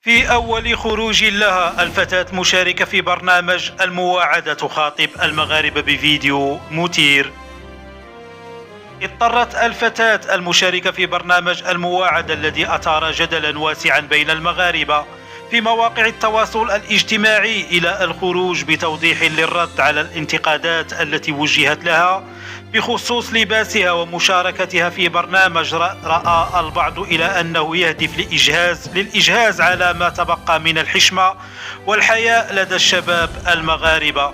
في أول خروج لها، الفتاة مشاركة في برنامج المواعدة تخاطب المغاربة بفيديو مثير. اضطرت الفتاة المشاركة في برنامج المواعدة الذي أثار جدلا واسعا بين المغاربة في مواقع التواصل الاجتماعي إلى الخروج بتوضيح للرد على الانتقادات التي وجهت لها بخصوص لباسها ومشاركتها في برنامج. رأى البعض إلى أنه يهدف للإجهاز على ما تبقى من الحشمة والحياء لدى الشباب المغاربة.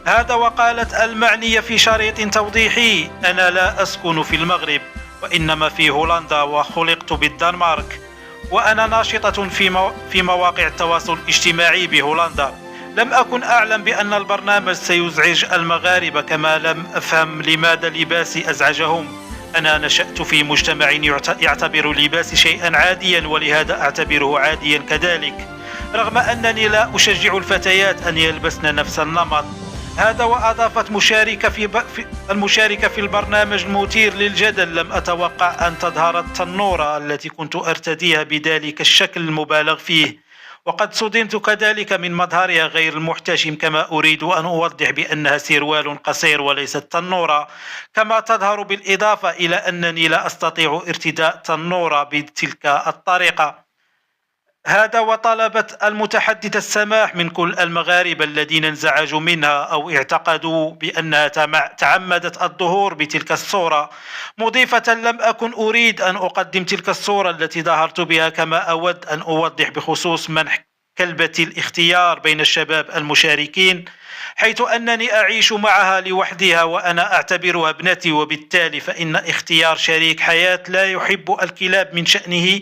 هذا وقالت المعنية في شريط توضيحي: أنا لا أسكن في المغرب، وإنما في هولندا، وخلقت بالدنمارك، وأنا ناشطة في مواقع التواصل الاجتماعي بهولندا. لم أكن أعلم بأن البرنامج سيزعج المغاربة، كما لم أفهم لماذا لباسي أزعجهم. أنا نشأت في مجتمع يعتبر لباسي شيئا عاديا، ولهذا أعتبره عاديا كذلك، رغم أنني لا أشجع الفتيات أن يلبسن نفس النمط. هذا وأضافت المشاركة في البرنامج المثير للجدل: لم أتوقع أن تظهر التنورة التي كنت أرتديها بذلك الشكل المبالغ فيه، وقد صدمت كذلك من مظهرها غير المحتشم. كما أريد أن أوضح بأنها سروال قصير وليست تنورة كما تظهر، بالإضافة إلى أنني لا أستطيع ارتداء تنورة بتلك الطريقة. هذا وطلبت المتحدثة السماح من كل المغاربة الذين انزعجوا منها أو اعتقدوا بأنها تعمدت الظهور بتلك الصورة، مضيفة: لم أكن أريد أن أقدم تلك الصورة التي ظهرت بها. كما أود أن أوضح بخصوص منح كلبة الاختيار بين الشباب المشاركين، حيث أنني أعيش معها لوحدها وأنا أعتبرها ابنتي، وبالتالي فإن اختيار شريك حياة لا يحب الكلاب من شأنه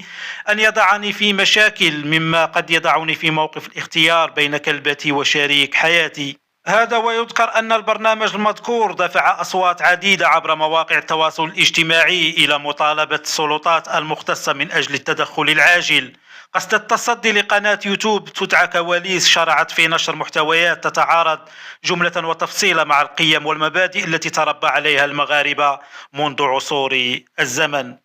أن يضعني في مشاكل، مما قد يضعني في موقف الاختيار بين كلبتي وشريك حياتي. هذا ويذكر أن البرنامج المذكور دفع أصوات عديدة عبر مواقع التواصل الاجتماعي إلى مطالبة السلطات المختصة من أجل التدخل العاجل. قصد التصدي لقناة يوتيوب تدعى كواليس شرعت في نشر محتويات تتعارض جملة وتفصيلا مع القيم والمبادئ التي تربى عليها المغاربة منذ عصور الزمن.